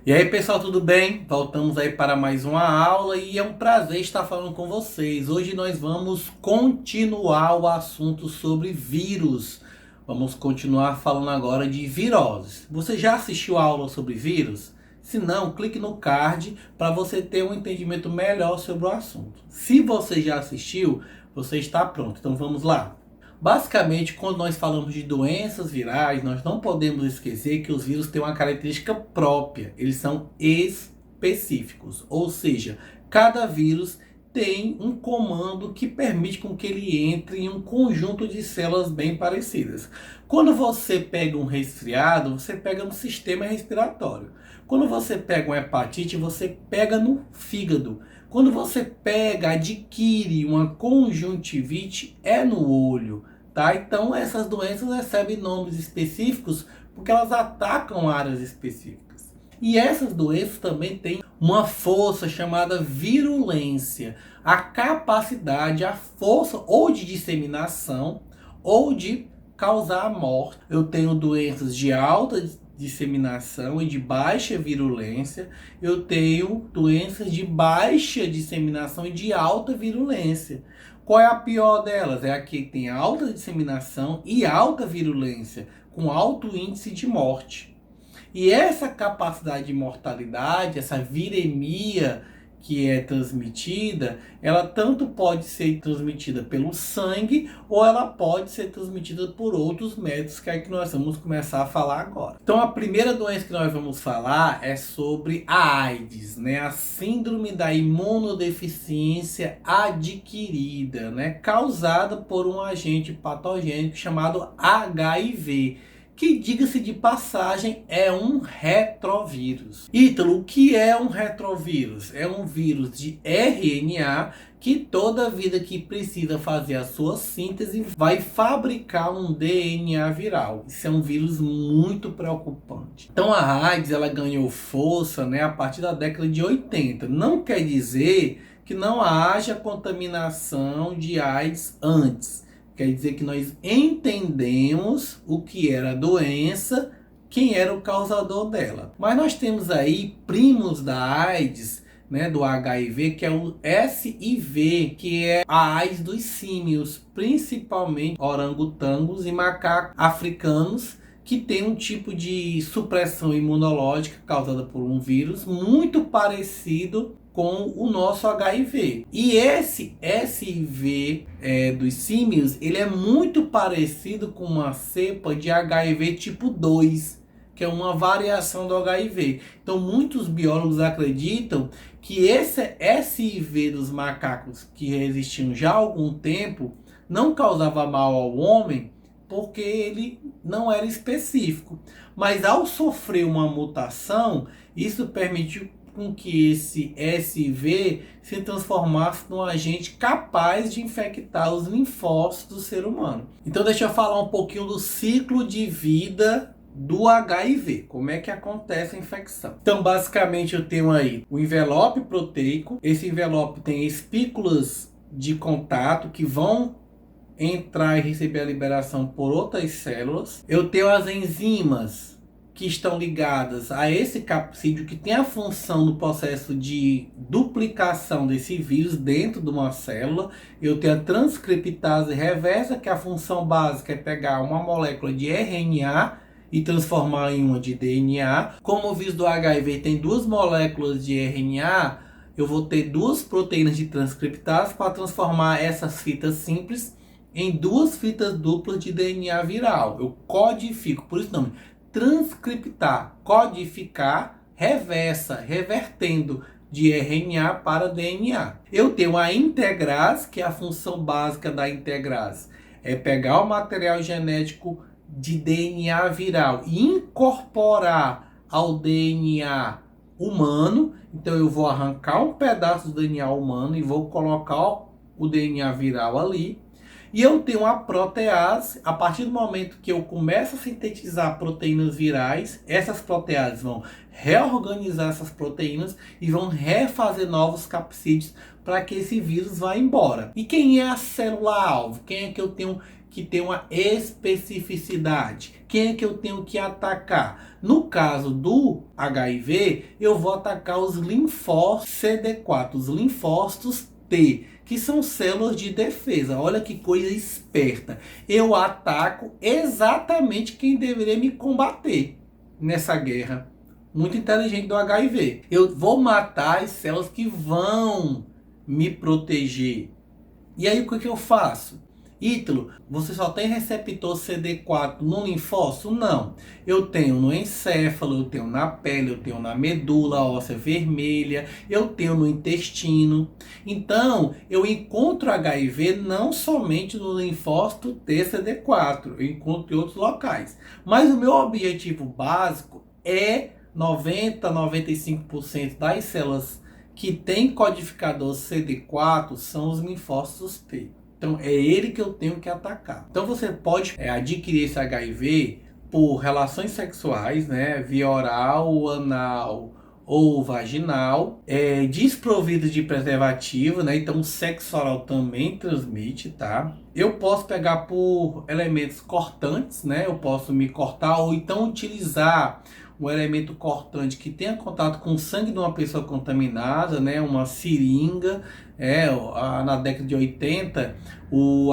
E aí, pessoal, tudo bem? Voltamos aí para mais uma aula e é um prazer estar falando com vocês. Hoje nós vamos continuar o assunto sobre vírus. Vamos continuar falando agora de viroses. Você já assistiu a aula sobre vírus? Se não, clique no card para você ter um entendimento melhor sobre o assunto. Se você já assistiu, você está pronto. Então vamos lá. Basicamente, quando nós falamos de doenças virais, nós não podemos esquecer que os vírus têm uma característica própria. Eles são específicos, ou seja, cada vírus tem um comando que permite com que ele entre em um conjunto de células bem parecidas. Quando você pega um resfriado, você pega no sistema respiratório. Quando você pega uma hepatite, você pega no fígado. Quando você adquire uma conjuntivite, é no olho, tá? Então essas doenças recebem nomes específicos porque elas atacam áreas específicas. E essas doenças também têm uma força chamada virulência, a capacidade, a força ou de disseminação ou de causar a morte. Eu tenho doenças de alta disseminação e de baixa virulência. Eu tenho doenças de baixa disseminação e de alta virulência. Qual é a pior delas? É a que tem alta disseminação e alta virulência, com alto índice de morte. E essa capacidade de mortalidade, essa viremia que é transmitida, ela tanto pode ser transmitida pelo sangue ou ela pode ser transmitida por outros métodos, que é que nós vamos começar a falar agora. Então a primeira doença que nós vamos falar é sobre a AIDS, né? A síndrome da imunodeficiência adquirida, né? Causada por um agente patogênico chamado HIV, que, diga-se de passagem, é um retrovírus. Ítalo, o que é um retrovírus? É um vírus de RNA que toda vida que precisa fazer a sua síntese vai fabricar um DNA viral. Isso é um vírus muito preocupante. Então a AIDS ela ganhou força, né, a partir da década de 80. Não quer dizer que não haja contaminação de AIDS antes. Quer dizer que nós entendemos o que era a doença, quem era o causador dela. Mas nós temos aí primos da AIDS, né, do HIV, que é o SIV, que é a AIDS dos símios, principalmente orangotangos e macacos africanos, que tem um tipo de supressão imunológica causada por um vírus muito parecido com o nosso HIV. E esse SIV dos símios, ele é muito parecido com uma cepa de HIV tipo 2, que é uma variação do HIV. Então muitos biólogos acreditam que esse SIV dos macacos, que existiam já há algum tempo, não causava mal ao homem, porque ele não era específico. Mas ao sofrer uma mutação, isso permitiu com que esse SV se transformasse num agente capaz de infectar os linfócitos do ser humano. Então deixa eu falar um pouquinho do ciclo de vida do HIV, como é que acontece a infecção. Então basicamente eu tenho aí o envelope proteico, esse envelope tem espículas de contato que vão entrar e receber a liberação por outras células. Eu tenho as enzimas que estão ligadas a esse capsídeo, que tem a função no processo de duplicação desse vírus dentro de uma célula. Eu tenho a transcriptase reversa, que a função básica é pegar uma molécula de RNA e transformar em uma de DNA. Como o vírus do HIV tem duas moléculas de RNA, eu vou ter duas proteínas de transcriptase para transformar essas fitas simples em duas fitas duplas de DNA viral. Eu codifico, por isso o nome, transcriptar, codificar, reversa, revertendo de RNA para DNA. Eu tenho a integrase, que é a função básica da integrase, é pegar o material genético de DNA viral e incorporar ao DNA humano. Então eu vou arrancar um pedaço do DNA humano e vou colocar o DNA viral ali. E eu tenho a protease. A partir do momento que eu começo a sintetizar proteínas virais, essas proteases vão reorganizar essas proteínas e vão refazer novos capsídeos para que esse vírus vá embora. E quem é a célula-alvo? Quem é que eu tenho que tem uma especificidade. Quem é que eu tenho que atacar? No caso do HIV, eu vou atacar os linfócitos CD4, os linfócitos T, que são células de defesa. Olha que coisa esperta. Eu ataco exatamente quem deveria me combater nessa guerra. Muito inteligente do HIV. Eu vou matar as células que vão me proteger. E aí o que eu faço? Ítalo, você só tem receptor CD4 no linfócito? Não. Eu tenho no encéfalo, eu tenho na pele, eu tenho na medula óssea vermelha, eu tenho no intestino. Então, eu encontro HIV não somente no linfócito TCD4, eu encontro em outros locais. Mas o meu objetivo básico é 90-95% das células que tem codificador CD4 são os linfócitos T. Então é ele que eu tenho que atacar. Então você pode adquirir esse HIV por relações sexuais, né, via oral, anal ou vaginal, desprovido de preservativo, né? Então o sexo oral também transmite, tá? Eu posso pegar por elementos cortantes, né? Eu posso me cortar ou então utilizar um elemento cortante que tenha contato com o sangue de uma pessoa contaminada, né? Uma seringa. Na década de 80,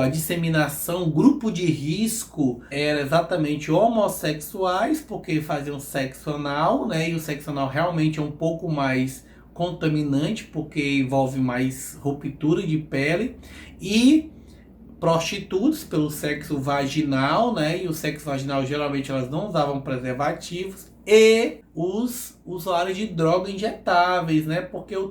a disseminação, o grupo de risco era exatamente homossexuais, porque faziam sexo anal, né? E o sexo anal realmente é um pouco mais contaminante, porque envolve mais ruptura de pele, e prostitutas pelo sexo vaginal, né? E o sexo vaginal geralmente elas não usavam preservativos, e os usuários de drogas injetáveis, né? Porque eu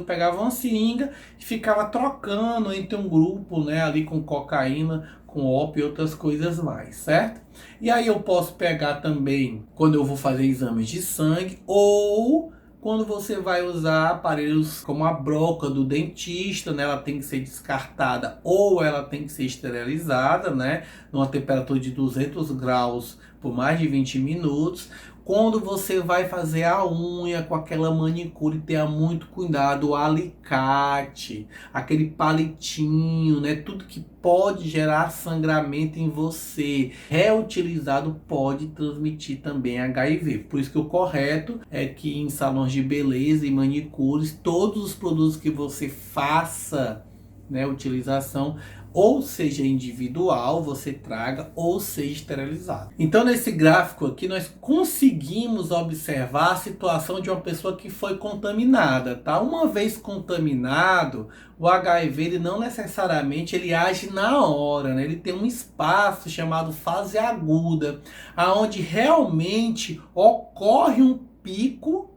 pegava uma seringa e ficava trocando entre um grupo, né? Ali com cocaína, com ópio e outras coisas mais, certo? E aí eu posso pegar também quando eu vou fazer exames de sangue, ou quando você vai usar aparelhos como a broca do dentista, né? Ela tem que ser descartada ou ela tem que ser esterilizada, né? Numa temperatura de 200 graus por mais de 20 minutos. Quando você vai fazer a unha com aquela manicure, tenha muito cuidado, o alicate, aquele palitinho, né? Tudo que pode gerar sangramento em você, reutilizado, pode transmitir também HIV. Por isso que o correto é que em salões de beleza e manicures, todos os produtos que você faça, né, utilização, ou seja individual, você traga, ou seja esterilizado. Então nesse gráfico aqui nós conseguimos observar a situação de uma pessoa que foi contaminada, tá? Uma vez contaminado, o HIV ele não necessariamente ele age na hora, né? Ele tem um espaço chamado fase aguda, aonde realmente ocorre um pico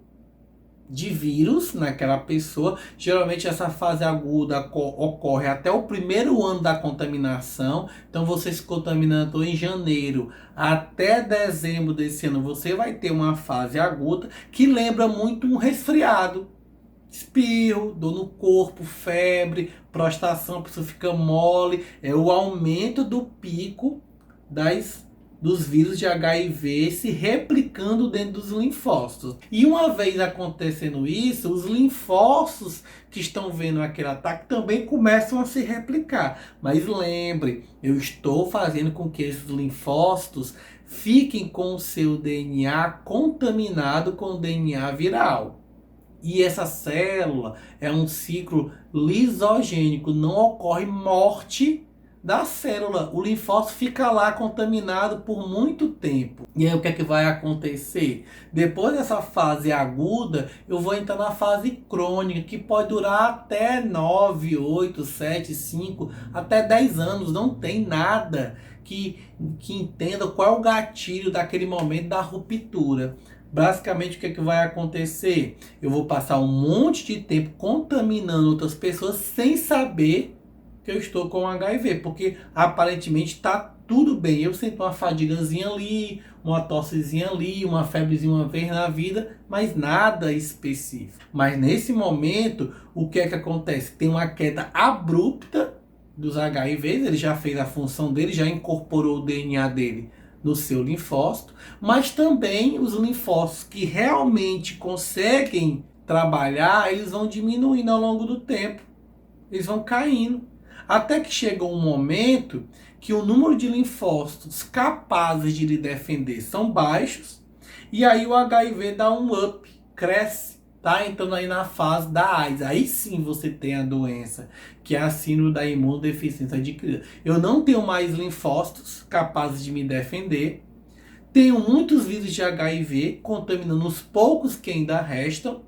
de vírus naquela pessoa. Geralmente essa fase aguda ocorre até o primeiro ano da contaminação. Então você se contaminando em janeiro até dezembro desse ano, você vai ter uma fase aguda que lembra muito um resfriado. Espirro, dor no corpo, febre, prostração, a pessoa fica mole. É o aumento do pico dos vírus de HIV se replicando dentro dos linfócitos. E uma vez acontecendo isso, os linfócitos que estão vendo aquele ataque também começam a se replicar. Mas lembre, eu estou fazendo com que esses linfócitos fiquem com o seu DNA contaminado com o DNA viral. E essa célula é um ciclo lisogênico, não ocorre morte da célula. O linfócito fica lá contaminado por muito tempo. E aí o que é que vai acontecer? Depois dessa fase aguda, eu vou entrar na fase crônica, que pode durar até 9, 8, 7, 5, até 10 anos. Não tem nada que entenda qual é o gatilho daquele momento da ruptura. Basicamente, o que é que vai acontecer? Eu vou passar um monte de tempo contaminando outras pessoas sem saber que eu estou com HIV, porque aparentemente está tudo bem. Eu sinto uma fadigazinha ali, uma tossezinha ali, uma febrezinha uma vez na vida, mas nada específico. Mas nesse momento, o que é que acontece? Tem uma queda abrupta dos HIVs, ele já fez a função dele, já incorporou o DNA dele no seu linfócito, mas também os linfócitos que realmente conseguem trabalhar, eles vão diminuindo ao longo do tempo, eles vão caindo, até que chega um momento que o número de linfócitos capazes de lhe defender são baixos, e aí o HIV dá um up, cresce, tá entrando aí na fase da AIDS. Aí sim você tem a doença, que é a síndrome da imunodeficiência adquirida. Eu não tenho mais linfócitos capazes de me defender, tenho muitos vírus de HIV contaminando os poucos que ainda restam,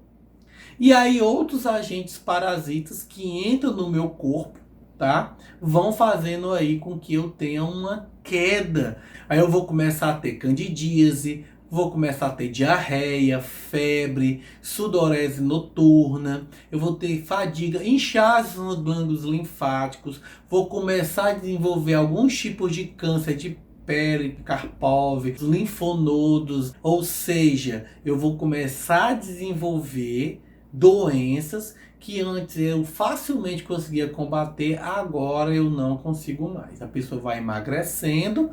e aí outros agentes parasitas que entram no meu corpo, tá? Vão fazendo aí com que eu tenha uma queda. Aí eu vou começar a ter candidíase, vou começar a ter diarreia, febre, sudorese noturna, eu vou ter fadiga, inchaços nos glândulos linfáticos, vou começar a desenvolver alguns tipos de câncer de pele, Karpov, linfonodos, ou seja, eu vou começar a desenvolver doenças que antes eu facilmente conseguia combater, agora eu não consigo mais. A pessoa vai emagrecendo,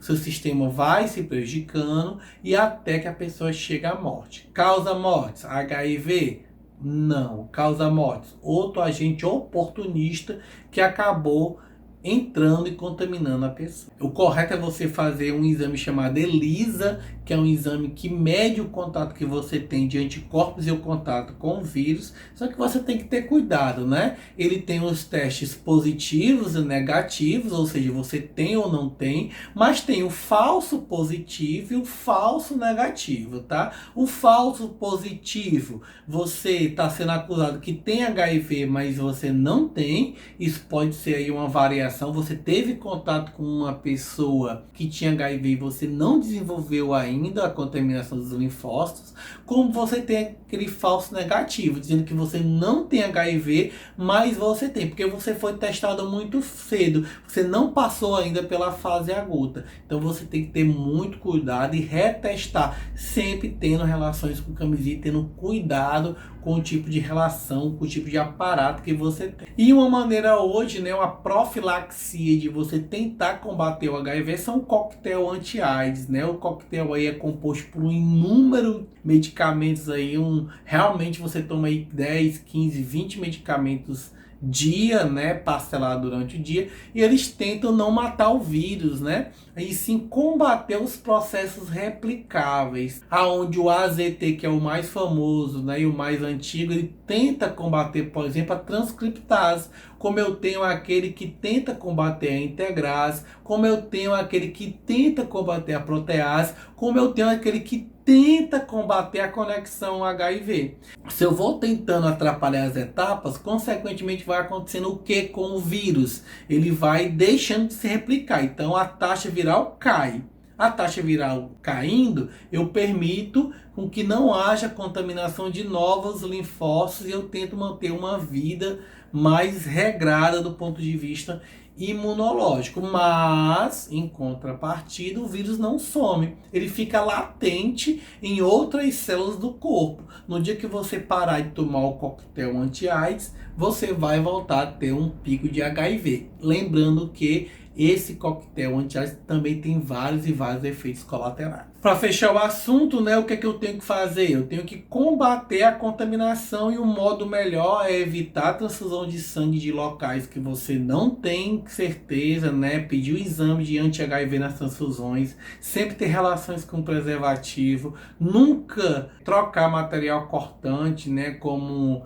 seu sistema vai se prejudicando e até que a pessoa chega à morte. Causa mortes, HIV? Não. Causa mortes, outro agente oportunista que acabou entrando e contaminando a pessoa. O correto é você fazer um exame chamado ELISA, que é um exame que mede o contato que você tem de anticorpos e o contato com o vírus, só que você tem que ter cuidado, né? Ele tem os testes positivos e negativos, ou seja, você tem ou não tem, mas tem o falso positivo e o falso negativo, tá? O falso positivo, você está sendo acusado que tem HIV, mas você não tem, isso pode ser aí uma variação, você teve contato com uma pessoa que tinha HIV e você não desenvolveu ainda a contaminação dos linfócitos, como você tem aquele falso negativo, dizendo que você não tem HIV, mas você tem, porque você foi testado muito cedo, você não passou ainda pela fase aguda. Então você tem que ter muito cuidado e retestar, sempre tendo relações com camisinha, tendo cuidado com o tipo de relação, com o tipo de aparato que você tem. E uma maneira hoje, né, uma profilaxia de você tentar combater o HIV são o coquetel anti-AIDS, né? O coquetel aí é composto por um inúmero medicamentos aí, realmente você toma aí 10, 15, 20 medicamentos dia, né, parcelado durante o dia, e eles tentam não matar o vírus, né, e sim combater os processos replicáveis, aonde o AZT, que é o mais famoso, né, e o mais antigo, ele tenta combater, por exemplo, a transcriptase, como eu tenho aquele que tenta combater a integrase, como eu tenho aquele que tenta combater a protease, como eu tenho aquele que tenta combater a conexão HIV. Se eu vou tentando atrapalhar as etapas, consequentemente vai acontecendo o que com o vírus? Ele vai deixando de se replicar, então a taxa viral cai. A taxa viral caindo, eu permito com que não haja contaminação de novos linfócitos e eu tento manter uma vida mais regrada do ponto de vista imunológico, mas em contrapartida o vírus não some, ele fica latente em outras células do corpo. No dia que você parar de tomar o coquetel anti-AIDS, você vai voltar a ter um pico de HIV. Lembrando que esse coquetel anti-AIDS também tem vários e vários efeitos colaterais. Para fechar o assunto, né, o que é que eu tenho que fazer? Eu tenho que combater a contaminação e o modo melhor é evitar a transfusão de sangue de locais que você não tem certeza, né? Pedir o exame de anti-HIV nas transfusões, sempre ter relações com preservativo, nunca trocar material cortante, né, como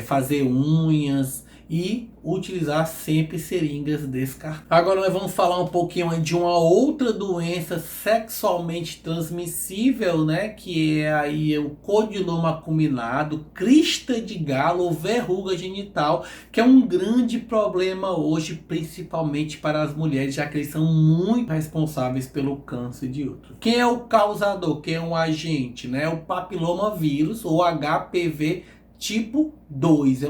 fazer unhas, e utilizar sempre seringas descartáveis. Agora nós vamos falar um pouquinho de uma outra doença sexualmente transmissível, né, que é aí o codinoma acuminado, crista de galo ou verruga genital, que é um grande problema hoje, principalmente para as mulheres, já que eles são muito responsáveis pelo câncer de útero. Quem é o causador? Quem é o agente, né? O papilomavírus ou HPV tipo 2,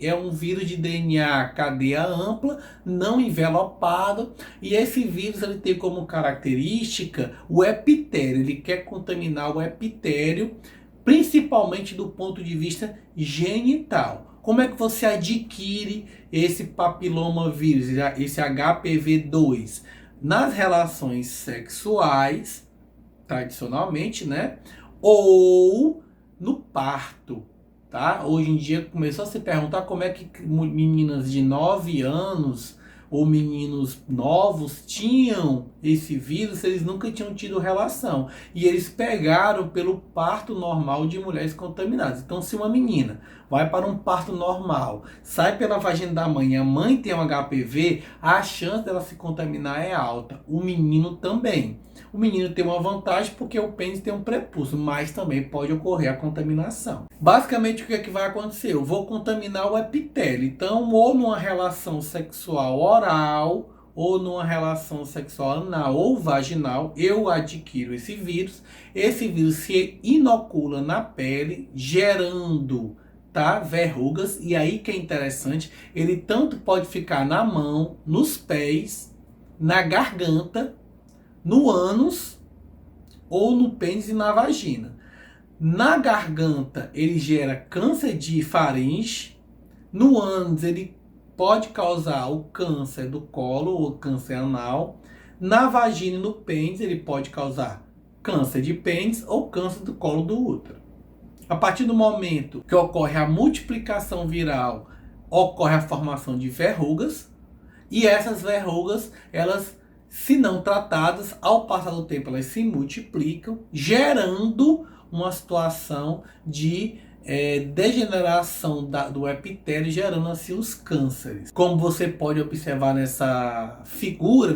é um vírus de DNA cadeia ampla, não envelopado, e esse vírus ele tem como característica o epitério, ele quer contaminar o epitério, principalmente do ponto de vista genital. Como é que você adquire esse papilomavírus, esse HPV2? Nas relações sexuais, tradicionalmente, né? Ou no parto. Tá? Hoje em dia começou a se perguntar como é que meninas de 9 anos ou meninos novos tinham esse vírus, eles nunca tinham tido relação. E eles pegaram pelo parto normal de mulheres contaminadas. Então, se uma menina vai para um parto normal, sai pela vagina da mãe e a mãe tem um HPV, a chance dela se contaminar é alta. O menino também. O menino tem uma vantagem porque o pênis tem um prepúcio, mas também pode ocorrer a contaminação. Basicamente, o que é que vai acontecer? Eu vou contaminar o epitélio. Então, ou numa relação sexual oral, ou numa relação sexual anal ou vaginal, eu adquiro esse vírus. Esse vírus se inocula na pele, gerando, tá, verrugas. E aí que é interessante, ele tanto pode ficar na mão, nos pés, na garganta, no ânus ou no pênis e na vagina. Na garganta ele gera câncer de faringe, no ânus ele pode causar o câncer do colo ou câncer anal, na vagina e no pênis ele pode causar câncer de pênis ou câncer do colo do útero. A partir do momento que ocorre a multiplicação viral, ocorre a formação de verrugas, e essas verrugas, elas, se não tratadas, ao passar do tempo elas se multiplicam, gerando uma situação de degeneração do epitélio, gerando assim os cânceres. Como você pode observar nessa figura,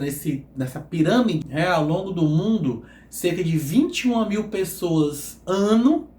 nessa pirâmide, ao longo do mundo, cerca de 21 mil pessoas ano,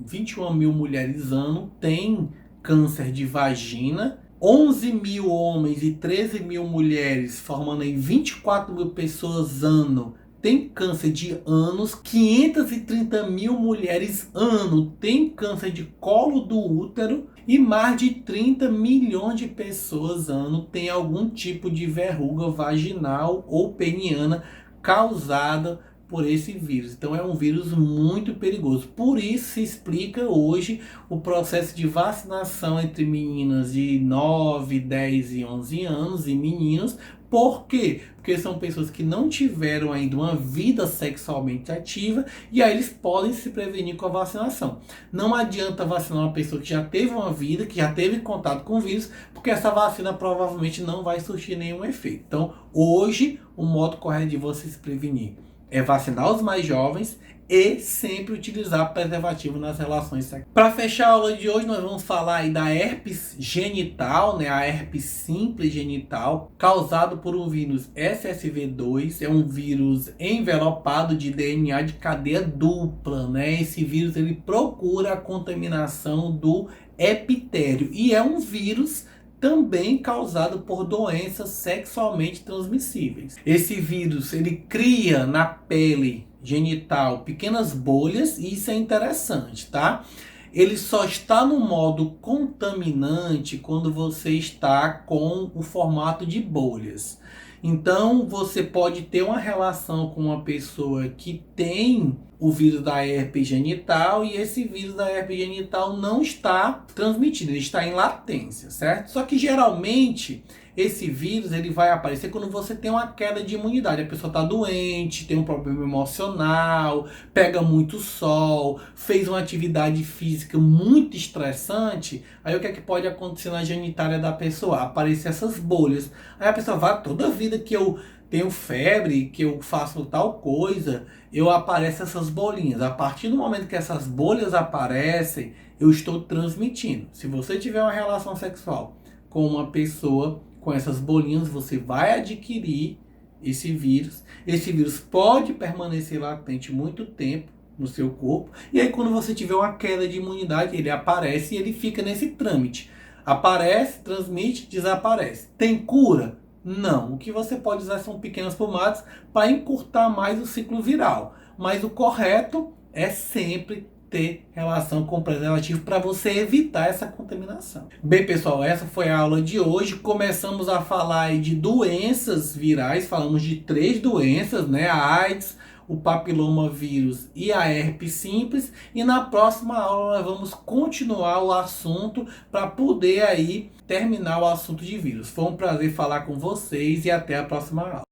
21 mil mulheres ano, têm câncer de vagina. 11 mil homens e 13 mil mulheres, formando aí 24 mil pessoas ano, tem câncer de ânus. 530 mil mulheres ano tem câncer de colo do útero. E mais de 30 milhões de pessoas ano tem algum tipo de verruga vaginal ou peniana causada por esse vírus. Então é um vírus muito perigoso. Por isso se explica hoje o processo de vacinação entre meninas de 9, 10 e 11 anos e meninos. Por quê? Porque são pessoas que não tiveram ainda uma vida sexualmente ativa e aí eles podem se prevenir com a vacinação. Não adianta vacinar uma pessoa que já teve uma vida, que já teve contato com o vírus, porque essa vacina provavelmente não vai surtir nenhum efeito. Então, hoje, o modo correto de você se prevenir é vacinar os mais jovens e sempre utilizar preservativo nas relações sexuais. Para fechar a aula de hoje, nós vamos falar aí da herpes genital, né? A herpes simples genital, causado por um vírus SSV2. É um vírus envelopado de DNA de cadeia dupla, né? Esse vírus ele procura a contaminação do epitélio e é um vírus também causado por doenças sexualmente transmissíveis. Esse vírus ele cria na pele genital pequenas bolhas e isso é interessante, tá? Ele só está no modo contaminante quando você está com o formato de bolhas. Então você pode ter uma relação com uma pessoa que tem o vírus da herpes genital e esse vírus da herpes genital não está transmitido, ele está em latência, certo? Só que geralmente esse vírus ele vai aparecer quando você tem uma queda de imunidade. A pessoa está doente, tem um problema emocional, pega muito sol, fez uma atividade física muito estressante. Aí o que é que pode acontecer na genitália da pessoa? Aparecer essas bolhas. Aí a pessoa vai, toda vida que eu tenho febre, que eu faço tal coisa, eu apareço essas bolinhas. A partir do momento que essas bolhas aparecem, eu estou transmitindo. Se você tiver uma relação sexual com uma pessoa com essas bolinhas, você vai adquirir esse vírus. Esse vírus pode permanecer latente muito tempo no seu corpo. E aí quando você tiver uma queda de imunidade, ele aparece e ele fica nesse trâmite. Aparece, transmite, desaparece. Tem cura? Não. O que você pode usar são pequenas pomadas para encurtar mais o ciclo viral. Mas o correto é sempre ter relação com preservativo para você evitar essa contaminação. Bem, pessoal, essa foi a aula de hoje. Começamos a falar aí de doenças virais, falamos de 3 doenças, né? A AIDS, o papilomavírus e a herpes simples. E na próxima aula nós vamos continuar o assunto para poder aí terminar o assunto de vírus. Foi um prazer falar com vocês e até a próxima aula.